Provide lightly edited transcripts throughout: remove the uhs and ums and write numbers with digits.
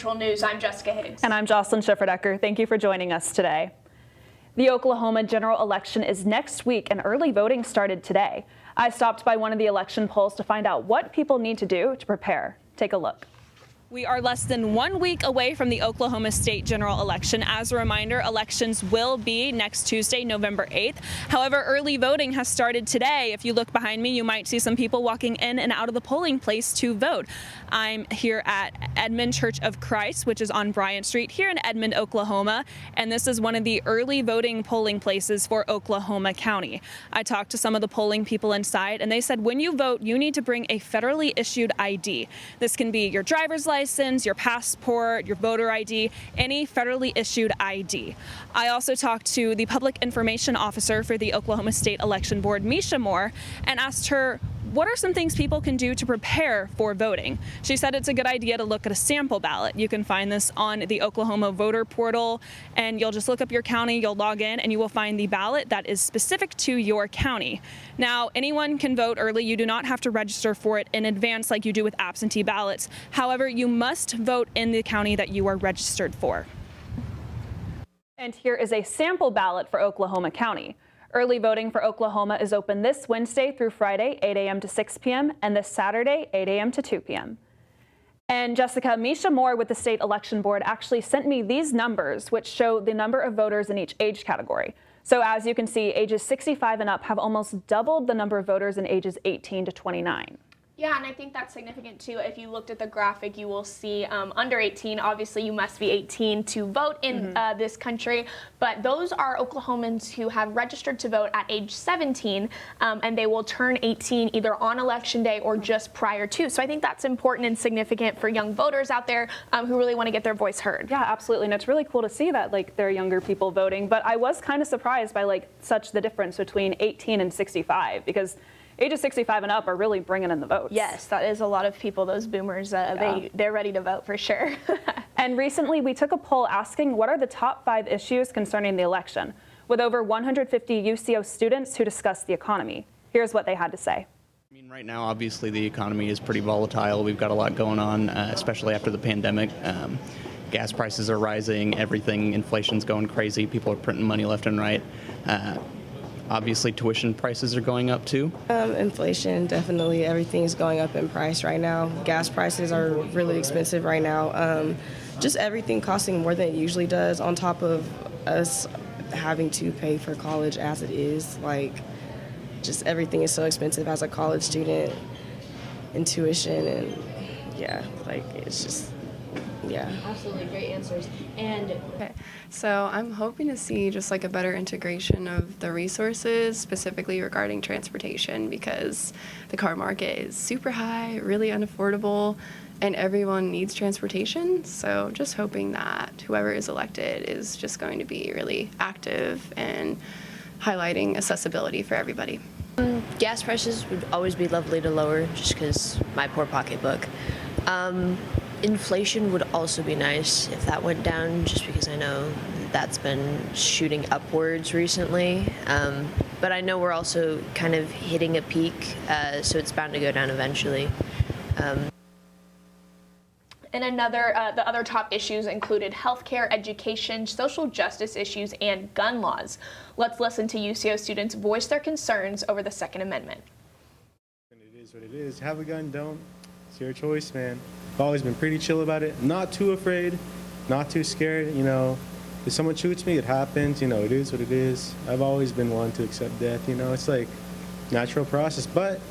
UCentral News, I'm Jessica Higgs. And I'm Jocelyn Schifferdecker. Thank you for joining us today. The Oklahoma general election is next week, and early voting started today. I stopped by one of the election polls to find out what people need to do to prepare. Take a look. We are less than 1 week away from the Oklahoma state general election. As a reminder, elections will be next Tuesday, November 8th. However, early voting has started today. If you look behind me, you might see some people walking in and out of the polling place to vote. I'm here at Edmond Church of Christ, which is on Bryant Street here in Edmond, Oklahoma. And this is one of the early voting polling places for Oklahoma County. I talked to some of the polling people inside, and they said when you vote, you need to bring a federally issued ID. This can be your driver's license, your passport, your voter ID, any federally issued ID. I also talked to the public information officer for the Oklahoma State Election Board, Misha Moore, and asked her, what are some things people can do to prepare for voting? She said it's a good idea to look at a sample ballot. You can find this on the Oklahoma voter portal, and you'll just look up your county, you'll log in, and you will find the ballot that is specific to your county. Now, anyone can vote early. You do not have to register for it in advance like you do with absentee ballots. However, you must vote in the county that you are registered for. And here is a sample ballot for Oklahoma County. Early voting for Oklahoma is open this Wednesday through Friday, 8 a.m. to 6 p.m., and this Saturday, 8 a.m. to 2 p.m. And Jessica, Misha Moore with the State Election Board actually sent me these numbers, which show the number of voters in each age category. So as you can see, ages 65 and up have almost doubled the number of voters in ages 18 to 29. Yeah, and I think that's significant too. If you looked at the graphic, you will see under 18, obviously you must be 18 to vote in this country, but those are Oklahomans who have registered to vote at age 17, and they will turn 18 either on election day or just prior to. So I think that's important and significant for young voters out there who really want to get their voice heard. Yeah, absolutely, and it's really cool to see that there are younger people voting, but I was kind of surprised by such the difference between 18 and 65, because ages 65 and up are really bringing in the votes. Yes, that is a lot of people, those boomers, they're ready to vote for sure. And recently we took a poll asking what are the top 5 issues concerning the election, with over 150 UCO students who discussed the economy. Here's what they had to say. I mean, right now, obviously, the economy is pretty volatile. We've got a lot going on, especially after the pandemic. Gas prices are rising, inflation's going crazy, people are printing money left and right. Obviously, tuition prices are going up too. Inflation, definitely. Everything's going up in price right now. Gas prices are really expensive right now. Just everything costing more than it usually does, on top of us having to pay for college as it is. Just everything is so expensive as a college student, and tuition, and it's just. Yeah. Absolutely, great answers. And okay, so I'm hoping to see just a better integration of the resources, specifically regarding transportation, because the car market is super high, really unaffordable, and everyone needs transportation. So just hoping that whoever is elected is just going to be really active and highlighting accessibility for everybody. Gas prices would always be lovely to lower, just because my poor pocketbook. Inflation would also be nice if that went down, just because I know that's been shooting upwards recently. But I know we're also kind of hitting a peak, so it's bound to go down eventually. And the other top issues included healthcare, education, social justice issues, and gun laws. Let's listen to UCO students voice their concerns over the Second Amendment. It is what it is. Have a gun, don't. It's your choice, man. I've always been pretty chill about it. Not too afraid, not too scared. If someone shoots me, it happens. It is what it is. I've always been one to accept death. It's natural process, but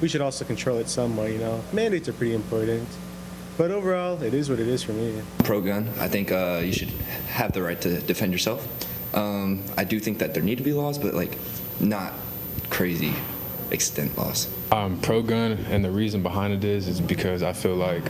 we should also control it somewhat. Mandates are pretty important. But overall, it is what it is for me. Pro-gun. I think you should have the right to defend yourself. I do think that there need to be laws, but not crazy extent laws. I'm pro-gun, and the reason behind it is because I feel like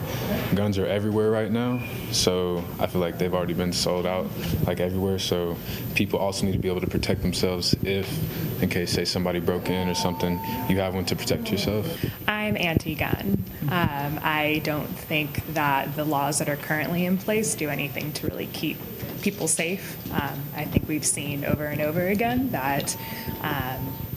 guns are everywhere right now. So I feel like they've already been sold out everywhere. So people also need to be able to protect themselves if, in case, say, somebody broke in or something, you have one to protect yourself. I'm anti-gun. I don't think that the laws that are currently in place do anything to really keep people safe. I think we've seen over and over again that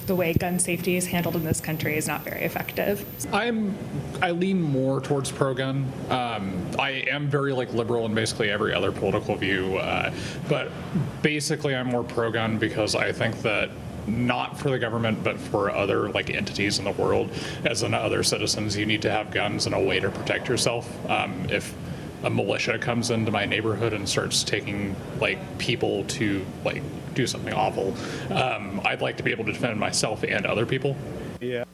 the way gun safety is handled in this country is not very effective. I lean more towards pro-gun. I am very liberal in basically every other political view, but basically I'm more pro-gun because I think that not for the government, but for other entities in the world, as in other citizens, you need to have guns and a way to protect yourself. If a militia comes into my neighborhood and starts taking people to do something awful, I'd like to be able to defend myself and other people. Yeah.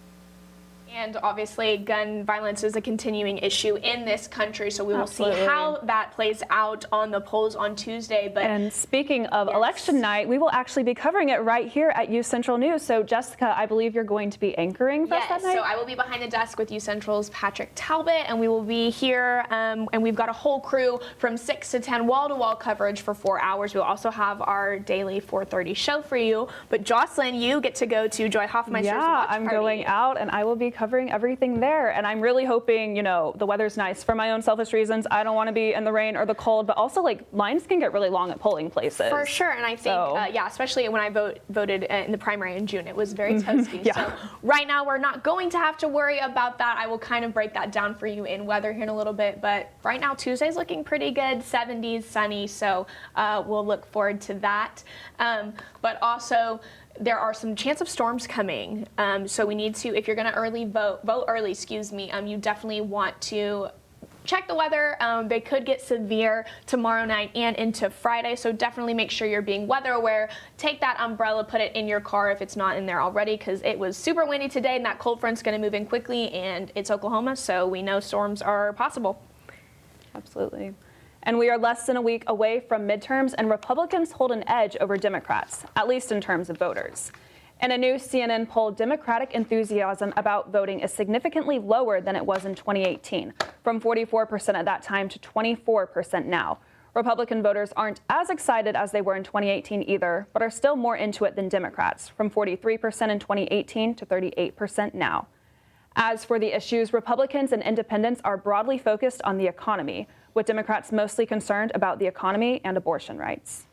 And obviously, gun violence is a continuing issue in this country, so we will Absolutely. see how that plays out on the polls on Tuesday. But and speaking of election night, we will actually be covering it right here at UCentral News. So, Jessica, I believe you're going to be anchoring for us that night? So I will be behind the desk with UCentral's Patrick Talbot, and we will be here, and we've got a whole crew from 6 to 10 wall-to-wall coverage for 4 hours. We'll also have our daily 4:30 show for you. But Jocelyn, you get to go to Joy Hoffmeister's watch I'm party. going out, and I will be covering everything there. And I'm really hoping, the weather's nice. For my own selfish reasons, I don't want to be in the rain or the cold, but also lines can get really long at polling places. For sure, and I think, especially when I voted in the primary in June, it was very toasty. So right now we're not going to have to worry about that. I will kind of break that down for you in weather here in a little bit, but right now Tuesday's looking pretty good, 70s, sunny, so we'll look forward to that. But also, there are some chance of storms coming, so we need to, if you're going to vote early, you definitely want to check the weather. They could get severe tomorrow night and into Friday, so definitely make sure you're being weather aware. Take that umbrella, put it in your car if it's not in there already, because it was super windy today, and that cold front's going to move in quickly, and it's Oklahoma, so we know storms are possible. Absolutely. And we are less than a week away from midterms, and Republicans hold an edge over Democrats, at least in terms of voters. In a new CNN poll, Democratic enthusiasm about voting is significantly lower than it was in 2018, from 44% at that time to 24% now. Republican voters aren't as excited as they were in 2018 either, but are still more into it than Democrats, from 43% in 2018 to 38% now. As for the issues, Republicans and independents are broadly focused on the economy, with Democrats mostly concerned about the economy and abortion rights.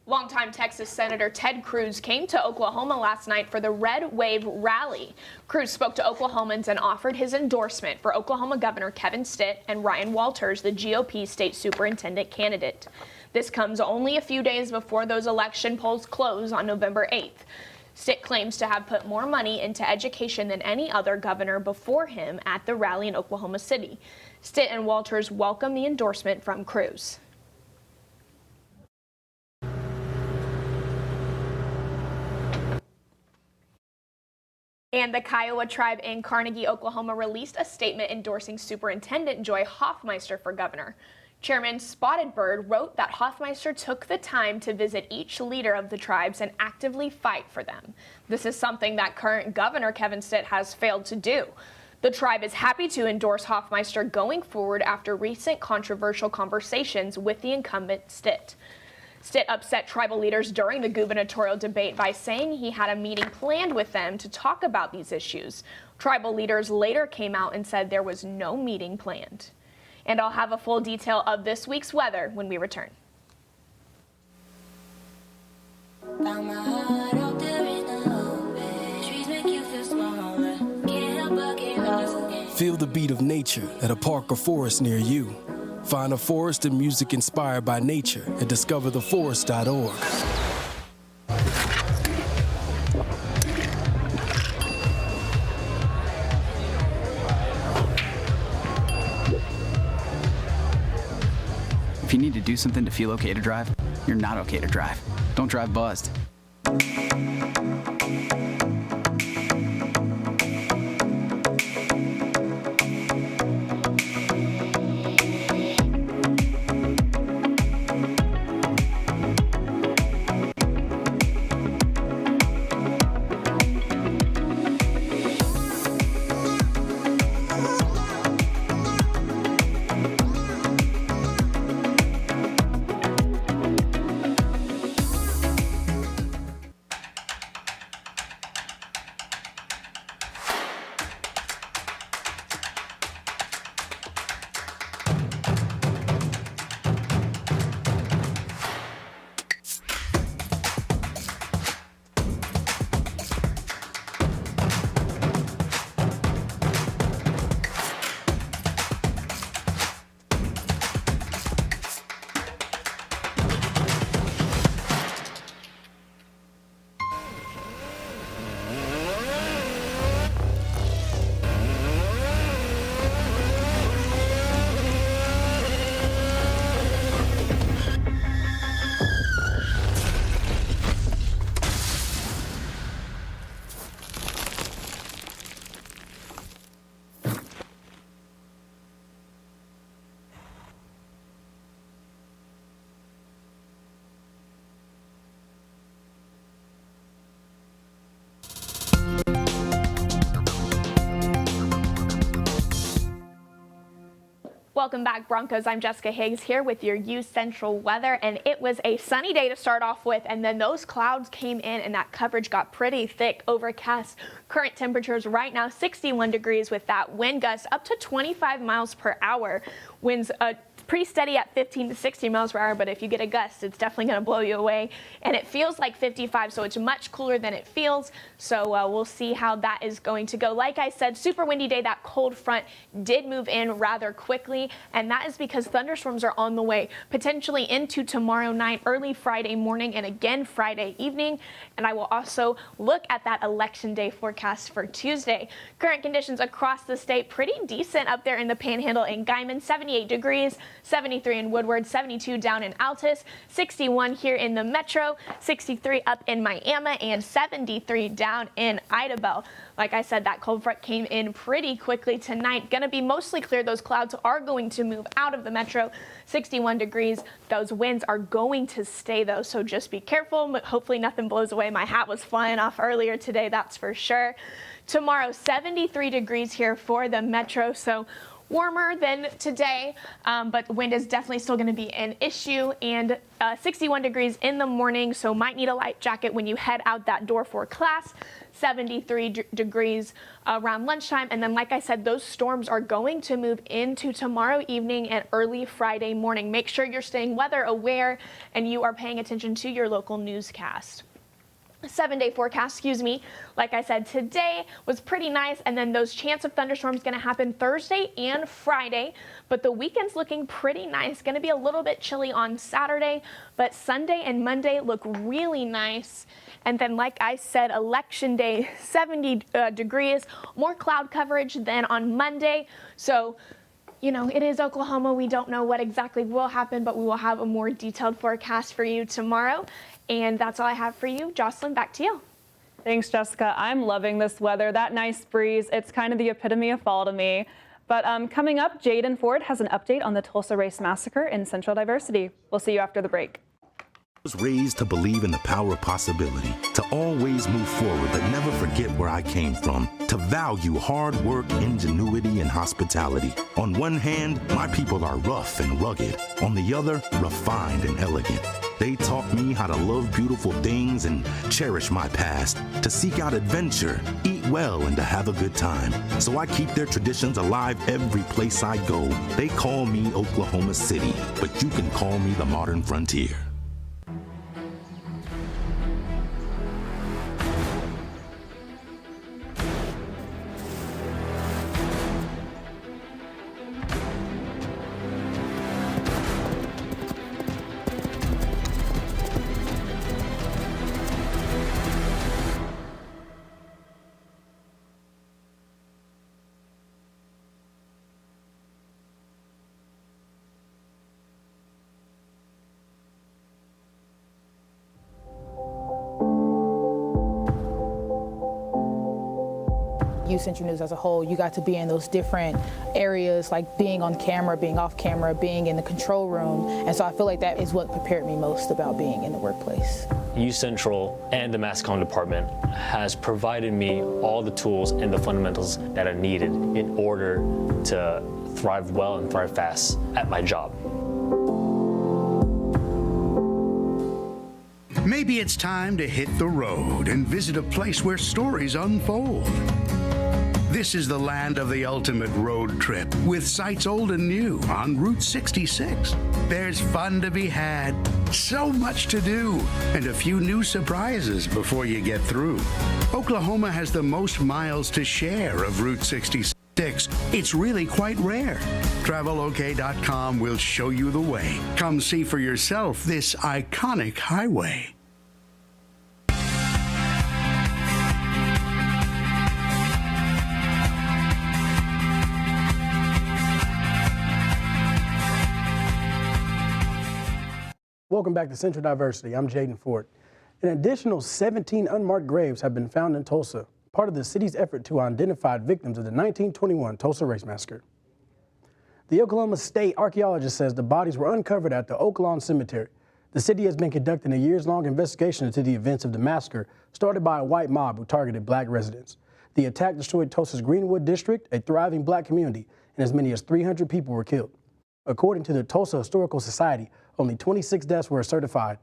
Longtime Texas Senator Ted Cruz came to Oklahoma last night for the Red Wave rally. Cruz spoke to Oklahomans and offered his endorsement for Oklahoma Governor Kevin Stitt and Ryan Walters, the GOP state superintendent candidate. This comes only a few days before those election polls close on November 8th. Stitt claims to have put more money into education than any other governor before him at the rally in Oklahoma City. Stitt and Walters welcome the endorsement from Cruz. And the Kiowa tribe in Carnegie, Oklahoma released a statement endorsing Superintendent Joy Hoffmeister for governor. Chairman Spotted Bird wrote that Hoffmeister took the time to visit each leader of the tribes and actively fight for them. This is something that current Governor Kevin Stitt has failed to do. The tribe is happy to endorse Hoffmeister going forward after recent controversial conversations with the incumbent Stitt. Stitt upset tribal leaders during the gubernatorial debate by saying he had a meeting planned with them to talk about these issues. Tribal leaders later came out and said there was no meeting planned. And I'll have a full detail of this week's weather when we return. Feel the beat of nature at a park or forest near you. Find a forest and music inspired by nature at discovertheforest.org. If you need to do something to feel okay to drive, you're not okay to drive. Don't drive buzzed. Welcome back, Broncos. I'm Jessica Higgs here with your UCentral weather, and it was a sunny day to start off with, and then those clouds came in and that coverage got pretty thick, overcast. Current temperatures right now 61 degrees with that wind gust up to 25 miles per hour. Winds pretty steady at 15 to 60 miles per hour, but if you get a gust, it's definitely going to blow you away. And it feels like 55, so it's much cooler than it feels. So we'll see how that is going to go. Like I said, super windy day. That cold front did move in rather quickly, and that is because thunderstorms are on the way, potentially into tomorrow night, early Friday morning, and again Friday evening. And I will also look at that election day forecast for Tuesday. Current conditions across the state, pretty decent up there in the Panhandle and Guyman, 78 degrees. 73 in Woodward, 72 down in Altus, 61 here in the metro, 63 up in Miami, and 73 down in Idabel. Like I said, that cold front came in pretty quickly tonight. Going to be mostly clear. Those clouds are going to move out of the metro. 61 degrees. Those winds are going to stay, though, so just be careful. But hopefully nothing blows away. My hat was flying off earlier today, that's for sure. Tomorrow, 73 degrees here for the metro, so warmer than today, but wind is definitely still going to be an issue, and 61 degrees in the morning, so might need a light jacket when you head out that door for class. 73 degrees around lunchtime, and then like I said, those storms are going to move into tomorrow evening and early Friday morning. Make sure you're staying weather aware and you are paying attention to your local newscast. 7-day forecast, like I said, today was pretty nice, and then those chance of thunderstorms going to happen Thursday and Friday, but the weekend's looking pretty nice. Going to be a little bit chilly on Saturday, but Sunday and Monday look really nice. And then, like I said, election day, 70 degrees, more cloud coverage than on Monday. So, you know, it is Oklahoma. We don't know what exactly will happen, but we will have a more detailed forecast for you tomorrow. And that's all I have for you. Jocelyn, back to you. Thanks, Jessica. I'm loving this weather. That nice breeze, it's kind of the epitome of fall to me. But coming up, Jaden Ford has an update on the Tulsa Race Massacre in Central Diversity. We'll see you after the break. I was raised to believe in the power of possibility, to always move forward but never forget where I came from, to value hard work, ingenuity, and hospitality. On one hand, my people are rough and rugged. On the other, refined and elegant. They taught me how to love beautiful things and cherish my past, to seek out adventure, eat well, and to have a good time. So I keep their traditions alive every place I go. They call me Oklahoma City, but you can call me the modern frontier. UCentral News as a whole, you got to be in those different areas, like being on camera, being off camera, being in the control room. And so I feel like that is what prepared me most about being in the workplace. UCentral and the mass comm department has provided me all the tools and the fundamentals that are needed in order to thrive well and thrive fast at my job. Maybe it's time to hit the road and visit a place where stories unfold. This is the land of the ultimate road trip, with sights old and new on Route 66. There's fun to be had, so much to do, and a few new surprises before you get through. Oklahoma has the most miles to share of Route 66. It's really quite rare. TravelOK.com will show you the way. Come see for yourself this iconic highway. Welcome back to Central Diversity. I'm Jaden Ford. An additional 17 unmarked graves have been found in Tulsa, part of the city's effort to identify victims of the 1921 Tulsa Race Massacre. The Oklahoma State archaeologist says the bodies were uncovered at the Oak Lawn Cemetery. The city has been conducting a years-long investigation into the events of the massacre started by a white mob who targeted black residents. The attack destroyed Tulsa's Greenwood district, a thriving black community, and as many as 300 people were killed. According to the Tulsa Historical Society, only 26 deaths were certified.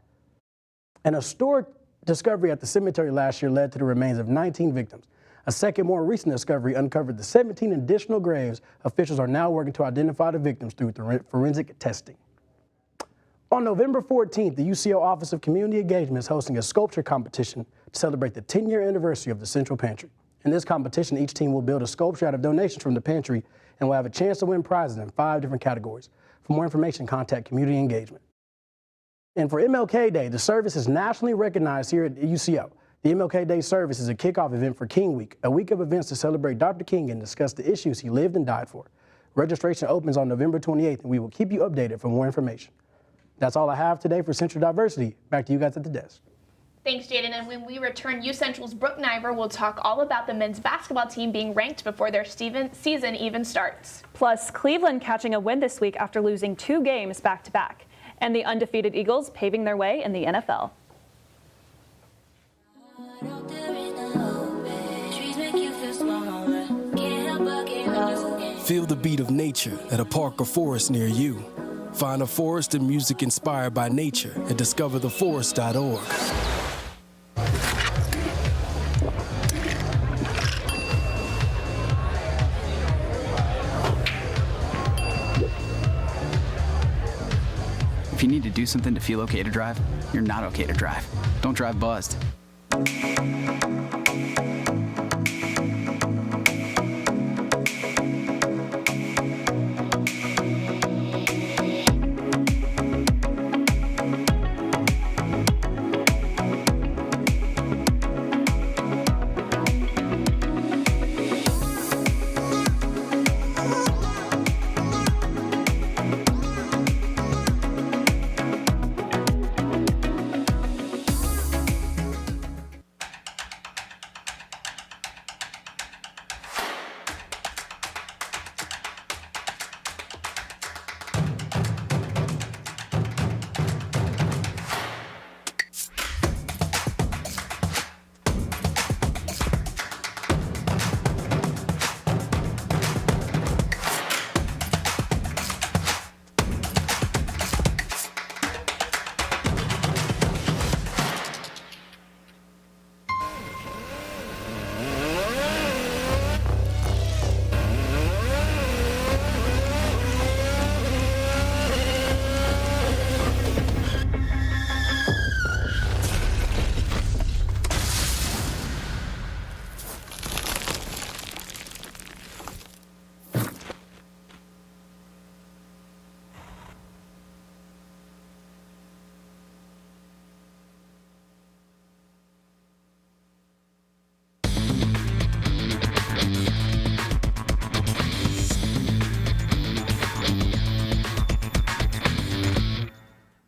An historic discovery at the cemetery last year led to the remains of 19 victims. A second, more recent discovery uncovered the 17 additional graves. Officials are now working to identify the victims through forensic testing. On November 14th, the UCO Office of Community Engagement is hosting a sculpture competition to celebrate the 10-year anniversary of the Central Pantry. In this competition, each team will build a sculpture out of donations from the pantry and will have a chance to win prizes in 5 different categories. For more information, contact Community Engagement. And for MLK Day, the service is nationally recognized here at UCO. The MLK Day service is a kickoff event for King Week, a week of events to celebrate Dr. King and discuss the issues he lived and died for. Registration opens on November 28th, and we will keep you updated for more information. That's all I have today for Central Diversity. Back to you guys at the desk. Thanks, Jaden. And when we return, UCentral's Brooke Niver will talk all about the men's basketball team being ranked before their season even starts. Plus, Cleveland catching a win this week after losing 2 games back-to-back. And the undefeated Eagles paving their way in the NFL. Feel the beat of nature at a park or forest near you. Find a forest and music inspired by nature at discovertheforest.org. If you need to do something to feel okay to drive, you're not okay to drive. Don't drive buzzed.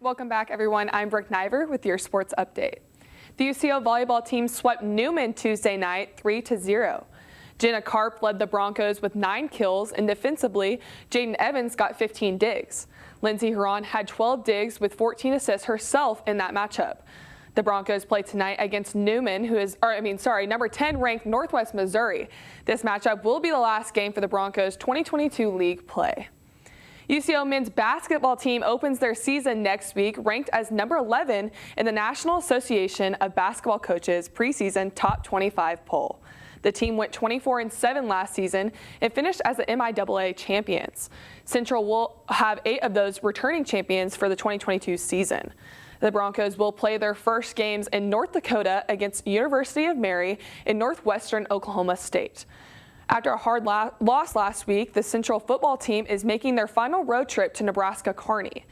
Welcome back, everyone. I'm Brooke Niver with your sports update. The UCO volleyball team swept Newman Tuesday night 3-0. Jenna Karp led the Broncos with 9 kills, and defensively, Jaden Evans got 15 digs. Lindsey Huron had 12 digs with 14 assists herself in that matchup. The Broncos play tonight against Newman, number 10 ranked Northwest Missouri. This matchup will be the last game for the Broncos' 2022 league play. UCO men's basketball team opens their season next week, ranked as number 11 in the National Association of Basketball Coaches preseason top 25 poll. The team went 24-7 last season and finished as the MIAA champions. Central will have 8 of those returning champions for the 2022 season. The Broncos will play their first games in North Dakota against University of Mary in northwestern Oklahoma State. After a hard loss last week, the Central football team is making their final road trip to Nebraska Kearney.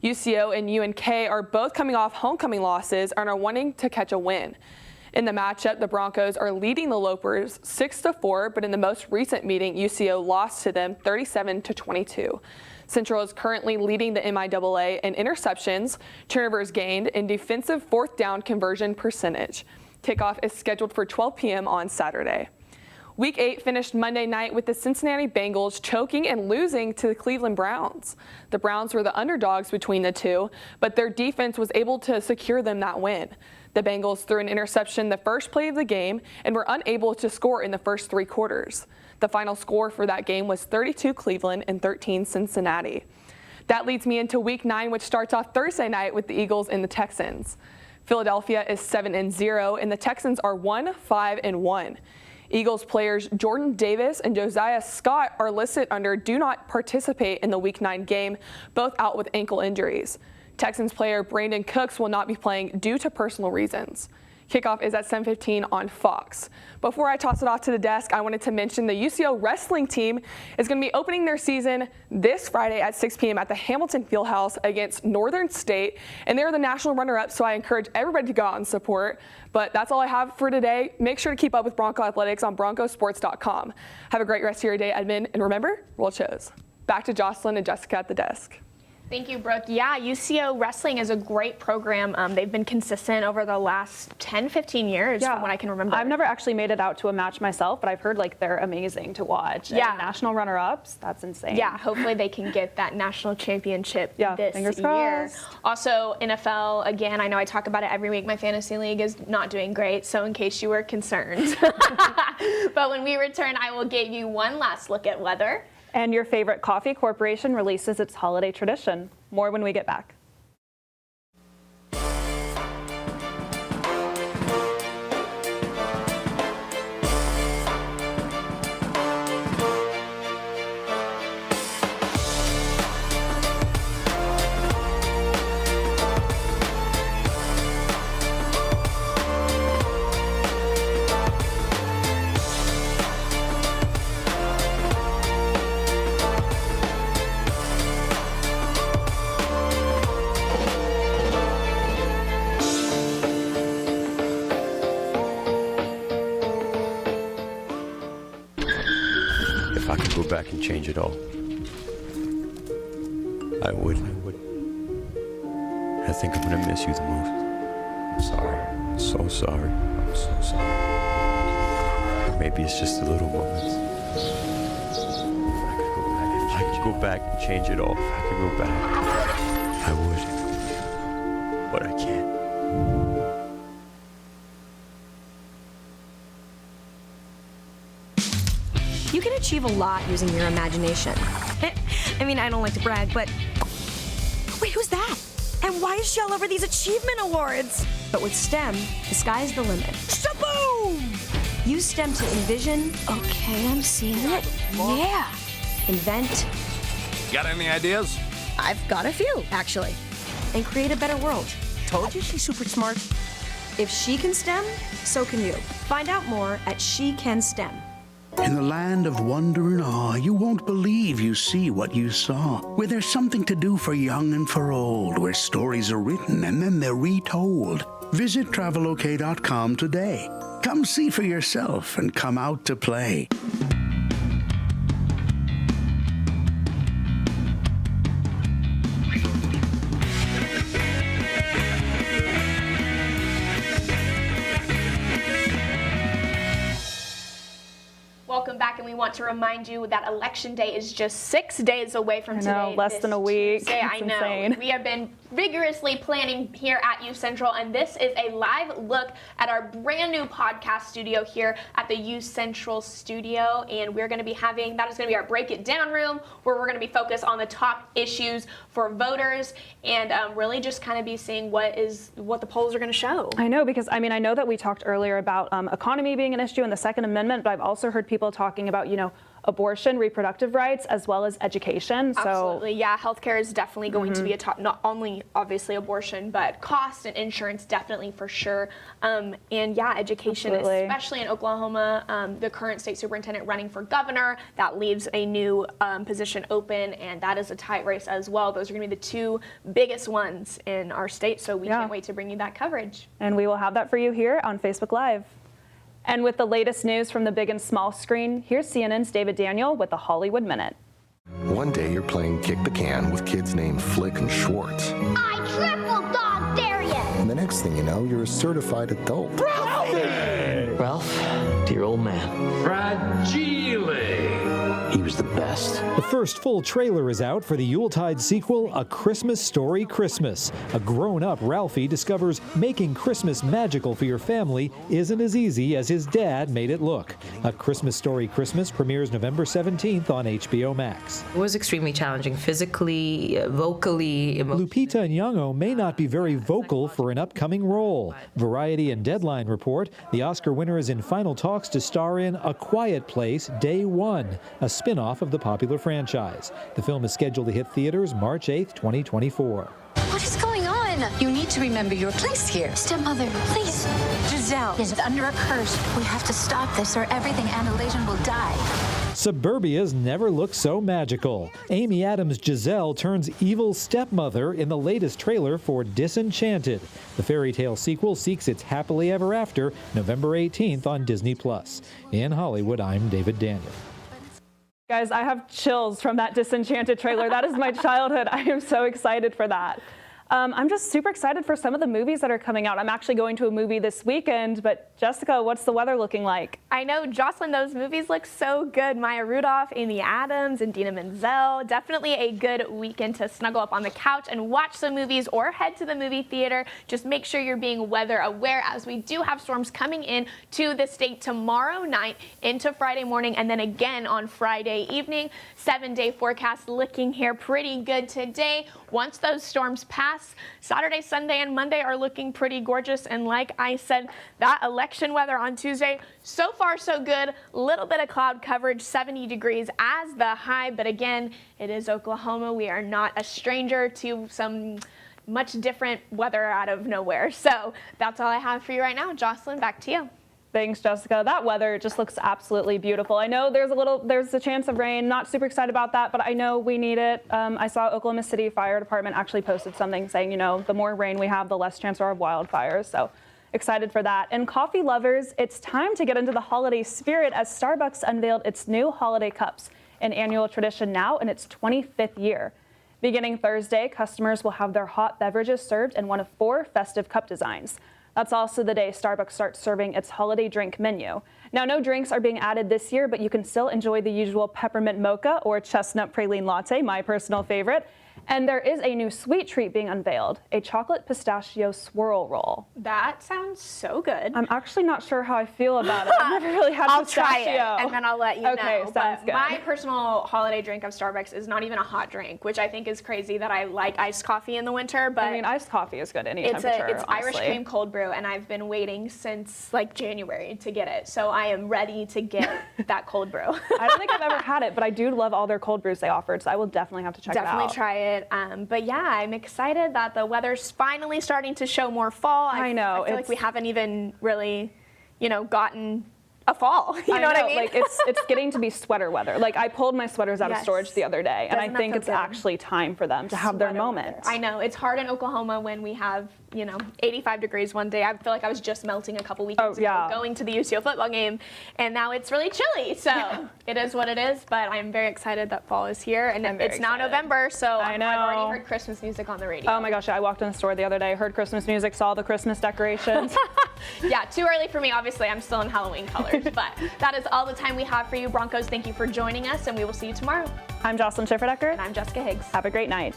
UCO and UNK are both coming off homecoming losses and are wanting to catch a win. In the matchup, the Broncos are leading the Lopers 6-4, but in the most recent meeting, UCO lost to them 37-22. Central is currently leading the MIAA in interceptions, turnovers gained, and defensive fourth down conversion percentage. Kickoff is scheduled for 12 p.m. on Saturday. Week 8 finished Monday night with the Cincinnati Bengals choking and losing to the Cleveland Browns. The Browns were the underdogs between the two, but their defense was able to secure them that win. The Bengals threw an interception the first play of the game and were unable to score in the first 3 quarters. The final score for that game was 32 Cleveland and 13 Cincinnati. That leads me into Week 9, which starts off Thursday night with the Eagles and the Texans. Philadelphia is 7-0, and the Texans are 1-5-1. Eagles players Jordan Davis and Josiah Scott are listed under do not participate in the Week 9 game, both out with ankle injuries. Texans player Brandon Cooks will not be playing due to personal reasons. Kickoff is at 7:15 on Fox. Before I toss it off to the desk, I wanted to mention the UCO wrestling team is going to be opening their season this Friday at 6 p.m. at the Hamilton Fieldhouse against Northern State, and they're the national runner-up, so I encourage everybody to go out and support. But that's all I have for today. Make sure to keep up with Bronco Athletics on broncosports.com. Have a great rest of your day, Edmond, and remember, roll shows. Back to Jocelyn and Jessica at the desk. Thank you, Brooke. Yeah, UCO Wrestling is a great program. They've been consistent over the last 10, 15 years from what I can remember. I've never actually made it out to a match myself, but I've heard like they're amazing to watch. Yeah. And national runner-ups, that's insane. Yeah, hopefully they can get that national championship this fingers year. crossed. Also, NFL, again, I know I talk about it every week. My fantasy league is not doing great, so in case you were concerned. But when we return, I will give you one last look at weather. And your favorite coffee corporation releases its holiday tradition. More when we get back. If I could go back and change it all, I would. I think I'm gonna miss you the most. I'm sorry. I'm so sorry. I'm so sorry. Maybe it's just the little moments. If I could go back and change it all, if I could go back, I would. But I can't. You can achieve a lot using your imagination. I mean, I don't like to brag, but... Wait, who's that? And why is she all over these achievement awards? But with STEM, the sky's the limit. Shaboom! Use STEM to envision... Okay, I'm seeing it. Yeah. Invent... Got any ideas? I've got a few, actually. And create a better world. Told you she's super smart. If she can STEM, so can you. Find out more at She Can STEM. In the land of wonder and awe, you won't believe you see what you saw. Where there's something to do for young and for old, where stories are written and then they're retold. Visit travelok.com today. Come see for yourself and come out to play. Welcome back, and we want to remind you that Election Day is just 6 days away from today. I know, less than a week. Tuesday. I know. Insane. We have been vigorously planning here at UCentral, and this is a live look at our brand new podcast studio here at the UCentral studio, and we're going to be having, that is going to be our Break It Down room, where we're going to be focused on the top issues for voters, and really just kind of be seeing what the polls are going to show. I know, because I mean, I know that we talked earlier about economy being an issue and the Second Amendment, but I've also heard people talking about, abortion, reproductive rights, as well as education. Absolutely, yeah. Healthcare is definitely going to be a top, not only obviously abortion, but cost and insurance definitely for sure. And yeah, education, especially in Oklahoma, the current state superintendent running for governor, that leaves a new position open, and that is a tight race as well. Those are going to be the two biggest ones in our state, so we can't wait to bring you that coverage. And we will have that for you here on Facebook Live. And with the latest news from the big and small screen, here's CNN's David Daniel with the Hollywood Minute. One day you're playing kick the can with kids named Flick and Schwartz. I triple dog dare you! And the next thing you know, you're a certified adult. Ralph, dear old man. He was the best. The first full trailer is out for the Yuletide sequel, A Christmas Story Christmas. A grown-up Ralphie discovers making Christmas magical for your family isn't as easy as his dad made it look. A Christmas Story Christmas premieres November 17th on HBO Max. It was extremely challenging physically, vocally, emotionally. Lupita Nyong'o may not be very vocal for an upcoming role. Variety and Deadline report the Oscar winner is in final talks to star in A Quiet Place Day One, a spin-off of the popular franchise. The film is scheduled to hit theaters March 8th, 2024. What is going on? You need to remember your place here. Stepmother, please. Giselle is under a curse. We have to stop this or everything Annalasian will die. Suburbia's never looked so magical. Amy Adams' Giselle turns evil stepmother in the latest trailer for Disenchanted. The fairy tale sequel seeks its happily ever after November 18th on Disney+. In Hollywood, I'm David Daniel. Guys, I have chills from that Disenchanted trailer. That is my childhood. I am so excited for that. I'm just super excited for some of the movies that are coming out. I'm actually going to a movie this weekend, but Jessica, what's the weather looking like? I know, Jocelyn, those movies look so good. Maya Rudolph, Amy Adams, and Dina Menzel. Definitely a good weekend to snuggle up on the couch and watch some movies or head to the movie theater. Just make sure you're being weather aware, as we do have storms coming in to the state tomorrow night into Friday morning and then again on Friday evening. 7-day forecast looking here pretty good today. Once those storms pass, Saturday, Sunday, and Monday are looking pretty gorgeous. And like I said, that election weather on Tuesday, so far so good. Little bit of cloud coverage, 70 degrees as the high. But again, it is Oklahoma. We are not a stranger to some much different weather out of nowhere. So that's all I have for you right now. Jocelyn, back to you. Thanks, Jessica. That weather just looks absolutely beautiful. I know there's a chance of rain. Not super excited about that, but I know we need it. I saw Oklahoma City Fire Department actually posted something saying, you know, the more rain we have, the less chance there are of wildfires. So excited for that. And coffee lovers, it's time to get into the holiday spirit as Starbucks unveiled its new holiday cups, an annual tradition now in its 25th year. Beginning Thursday, customers will have their hot beverages served in one of 4 festive cup designs. That's also the day Starbucks starts serving its holiday drink menu. Now, no drinks are being added this year, but you can still enjoy the usual peppermint mocha or chestnut praline latte, my personal favorite. And there is a new sweet treat being unveiled, a chocolate pistachio swirl roll. That sounds so good. I'm actually not sure how I feel about it. I've never really had I'll pistachio. try it, and then I'll let you know. Okay, sounds good. My personal holiday drink of Starbucks is not even a hot drink, which I think is crazy that I like iced coffee in the winter. But I mean, iced coffee is good any temperature, it's honestly. Irish cream cold brew, and I've been waiting since like January to get it. So I am ready to get that cold brew. I don't think I've ever had it, but I do love all their cold brews they offered, so I will definitely have to check it out. Definitely try it. But yeah, I'm excited that the weather's finally starting to show more fall. I know. I feel like we haven't even really, gotten a fall. You know what I mean? Like it's getting to be sweater weather. Like I pulled my sweaters out of storage the other day, and I think it's actually time for them to have their moment. I know. It's hard in Oklahoma when we have, 85 degrees one day. I feel like I was just melting a couple weekends ago going to the UCO football game, and now it's really chilly. So it is what it is, but I'm very excited that fall is here, and it's now November, so I've already heard Christmas music on the radio. Oh my gosh, I walked in the store the other day, heard Christmas music, saw the Christmas decorations. Yeah, too early for me. Obviously, I'm still in Halloween colors, but that is all the time we have for you, Broncos. Thank you for joining us, and we will see you tomorrow. I'm Jocelyn Schifferdecker. And I'm Jessica Higgs. Have a great night.